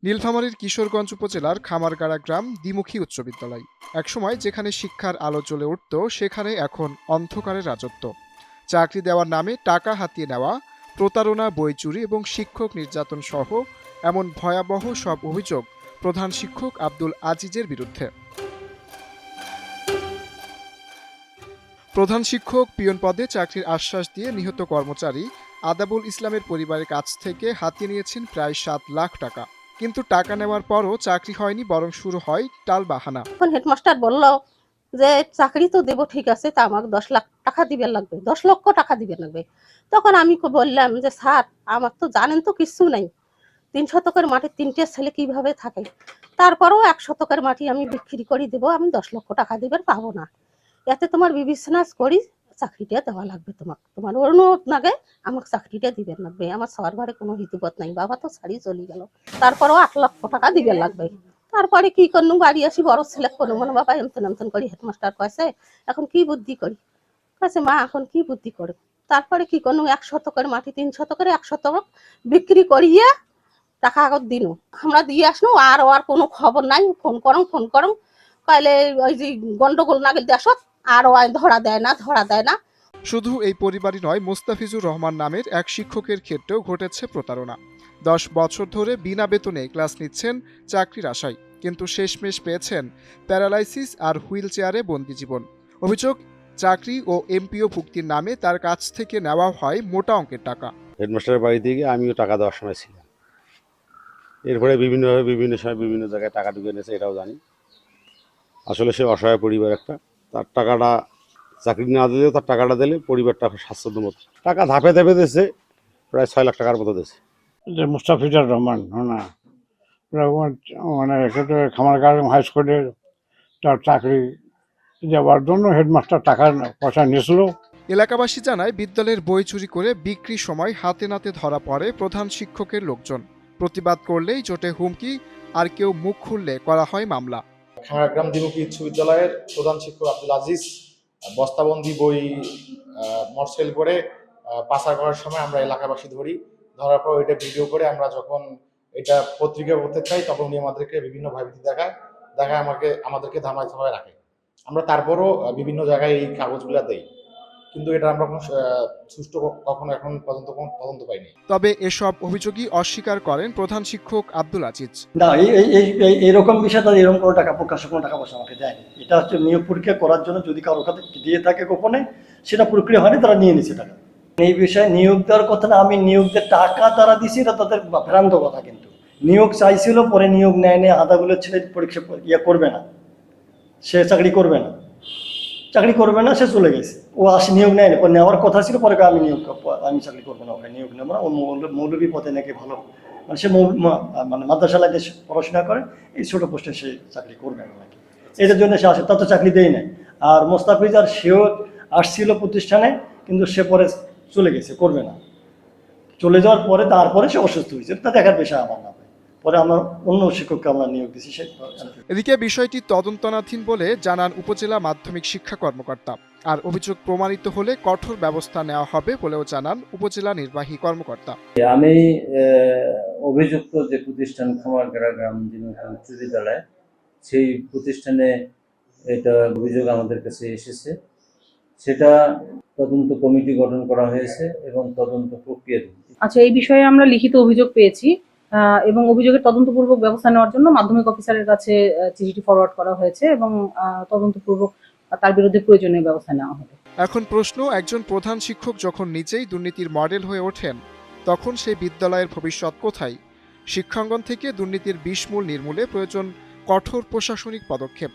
নীলফামারীর কিশোরগঞ্জ উপজেলার খামারগাড়া গ্রাম দ্বিমুখী উচ্চ বিদ্যালয়। একসময় যেখানে শিক্ষার আলো জ্বলে উঠত, সেখানে এখন অন্ধকারের রাজত্ব। চাকরি দেওয়ার নামে টাকা হাতিয়ে নেওয়া, প্রতারণা, বই চুরি এবং শিক্ষক নির্যাতন সহ এমন ভয়াবহ সব অভিযোগ প্রধান শিক্ষক আব্দুল আজিজের বিরুদ্ধে। প্রধান শিক্ষক পিয়ন পদে চাকরির আশ্বাস দিয়ে নিহত কর্মচারী আদাবুল ইসলামের পরিবারের কাছ থেকে হাতিয়ে নিয়েছেন প্রায় 7 লাখ টাকা। কিন্তু টাকা নেওয়ার পরও চাকরি হয়নি, বরং শুরু হয় টালবাহানা। এখন হেডমাস্টার বলল যে চাকরি তো দেবো, ঠিক আছে, তা আমাকে 10 লাখ টাকা দিবে লাগবে, 10 লক্ষ টাকা দিবে লাগবে। তখন আমি বললাম যে স্যার, আমার তো জানেন তো কিছু নাই, 3 শতকের মাটি 3টে ছেলে কিভাবে থাকে, তারপরেও 1 শতকের মাটি আমি বিক্রি করে দেবো, আমি 10 লক্ষ টাকা দিবেন পাবো না। এতে তোমার বিবেচনা করি চাকরিটা দেওয়া লাগবে, তোমার অনুরোধ নাগে আমাকে চাকরিটা দিবেন লাগবে। আমার সবার ঘরে কোনো হিতুবত নাই, বাবা তো ছাড়িয়ে চলে গেল, তারপরেও 8 লক্ষ টাকা দিবেন লাগবে। তারপরে কি করনু, বাড়ি আসি, বড় ছেলে কোনো মনে বাবা এমতন এমতন করি। হেডমাস্টার কয়েছে এখন কি বুদ্ধি করি, কাছে মা এখন কি বুদ্ধি করে। তারপরে কি করনু, 1 শতকের মাটি 3 শতকের 1 শতক বিক্রি করিয়ে টাকা আগত দিনু, আমরা দিয়ে আসনু। আর কোনো খবর নাই, ফোন করং কাইলে ওই যে গন্ডগোল না গেলে দেশত আর ধরা দেয় না। শুধু এই পরিবারই নয়, মোস্তাফিজুর রহমান নামের এক শিক্ষকের ক্ষেত্রেও ঘটেছে প্রতারণা। 10 বছর ধরে বিনা বেতনে ক্লাস নিচ্ছেন চাকরির আশায়, কিন্তু শেষমেশ পেয়েছেন প্যারালাইসিস আর হুইল চেয়ারে বন্দি জীবন। অভিযোগ, চাকরি ও এমপিও ভুক্তির নামে তার কাছ থেকে নেওয়া হয় মোটা অঙ্কের টাকা। হেডমাস্টারের বাড়িতে গিয়ে আমিও টাকা দেওয়ার সময় ছিলাম। এরপরে বিভিন্নভাবে বিভিন্ন সময় বিভিন্ন জায়গায় টাকা ঢুকে নিয়েছে, এটাও জানি। আসলে সে অসহায় পরিবার একটা, তার টাকাটা চাকরি না দিলেও তার টাকাটা দিলে পরিবারটা স্বাচ্ছন্দ্য মতো টাকা ধাপে ধাপে দিয়েছে, প্রায় 6 লাখ টাকার মতো দিয়েছে। যে মুস্তাফিজুর রহমান, না মানে খামারগাড়া হাই স্কুলের তার চাকরি দেওয়ার জন্য হেডমাস্টার টাকা পয়সা নিয়েছিল। এলাকাবাসী জানায়, বিদ্যালয়ের বই চুরি করে বিক্রির সময় হাতে নাতে ধরা পড়ে প্রধান শিক্ষকের লোকজন। প্রতিবাদ করলেই জোটে হুমকি, আর কেউ মুখ খুললে করা হয় মামলা। খামারগ্রাম দ্বিমুখী উচ্চ বিদ্যালয়ের প্রধান শিক্ষক আব্দুল আজিজ বস্তাবন্দি বই মর্সেল করে পাচার করার সময় আমরা এলাকাবাসী ধরার পর এটা ভিডিও করে আমরা যখন এটা পত্রিকায় বলতে চাই, তখন উনি আমাদেরকে বিভিন্ন ভয়ভীতি দেখায় আমাদেরকে ধামায় ধামায় রাখে। আমরা তারপরও বিভিন্ন জায়গায় এই কাগজগুলো দেই, কিন্তু এটা আমরা সুষ্ঠু কখনো এখন পর্যন্ত কোনো তদন্ত পাইনি। তবে এসব অভিযোগই অস্বীকার করেন প্রধান শিক্ষক আব্দুল আজিজ। না, এইরকম বিষয় তাদের এরকম কোনো টাকা প্রকাশ্যে কোনো টাকা পয়সা আমাকে দেয়নি। এটা হচ্ছে নিয়োগ পরীক্ষা করার জন্য যদি কারো কাছে দিয়ে থাকে গোপনে, সেটা প্রক্রিয়া হয়নি, তারা নিয়ে নিচ্ছে টাকা। এই বিষয়ে নিয়োগ দেওয়ার কথা না, আমি নিয়োগদের টাকা তারা দিছি, এটা তাদের ভ্রান্ত কথা। কিন্তু নিয়োগ চাইছিল, পরে নিয়োগ নেয়নি। আদাগুলোর ছেলে পরীক্ষা করবে না, সে চাকরি করবে না, সে চলে গেছে। ও নিয়োগ নেয়নি, পরে নেওয়ার কথা ছিল, পরে আমি চাকরি করবো না, ওখানে নিয়োগ নেবো না। ও মৌলবী পদে নাকি ভালো, মানে সে মানে মাদ্রাসা লাগে পড়াশোনা করে, এই ছোট পোস্টে সে চাকরি করবে না নাকি, এটার জন্য সে আসে। তার তো চাকরি দেয় নাই। আর মোস্তাফিজ সেও আসছিল প্রতিষ্ঠানে, কিন্তু সে পরে চলে গেছে, করবে না। চলে যাওয়ার পরে তারপরে সে অসুস্থ হয়েছে, তা দেখার পেশা আমার না। পরে আমরা অন্য শিক্ষককে আমরা নিয়োগ দিচ্ছি। এদিকে বিষয়টি তদন্তনাধীন বলে জানান উপজেলা মাধ্যমিক শিক্ষা কর্মকর্তা। আর অভিযোগ প্রমাণিত হলে কঠোর ব্যবস্থা নেওয়া হবে বলেও জানান উপজেলা নির্বাহী কর্মকর্তা। আমি অভিযুক্ত যে প্রতিষ্ঠান খামারগাড়া গ্রাম দ্বিমুখী উচ্চ বিদ্যালয়, সেই প্রতিষ্ঠানে এটা অভিযোগ আমাদের কাছে এসেছে। সেটা তদন্ত কমিটি গঠন করা হয়েছে এবং তদন্ত প্রক্রিয়া। আচ্ছা, এই বিষয়ে আমরা লিখিত অভিযোগ পেয়েছি এবং অভিযোগের তদন্তপূর্বক ব্যবস্থা নেওয়ার জন্য মাধ্যমিক অফিসারের কাছে চিঠিটি ফরওয়ার্ড করা হয়েছে এবং তদন্তপূর্বক তার বিরুদ্ধে প্রয়োজনীয় ব্যবস্থা নেওয়া হবে। এখন প্রশ্ন, একজন প্রধান শিক্ষক যখন নিজেই দুর্নীতির মডেল হয়ে ওঠেন, তখন সেই বিদ্যালয়ের ভবিষ্যৎ কোথায়? শিক্ষাঙ্গন থেকে দুর্নীতির বিষমূল নির্মূলে প্রয়োজন কঠোর প্রশাসনিক পদক্ষেপ।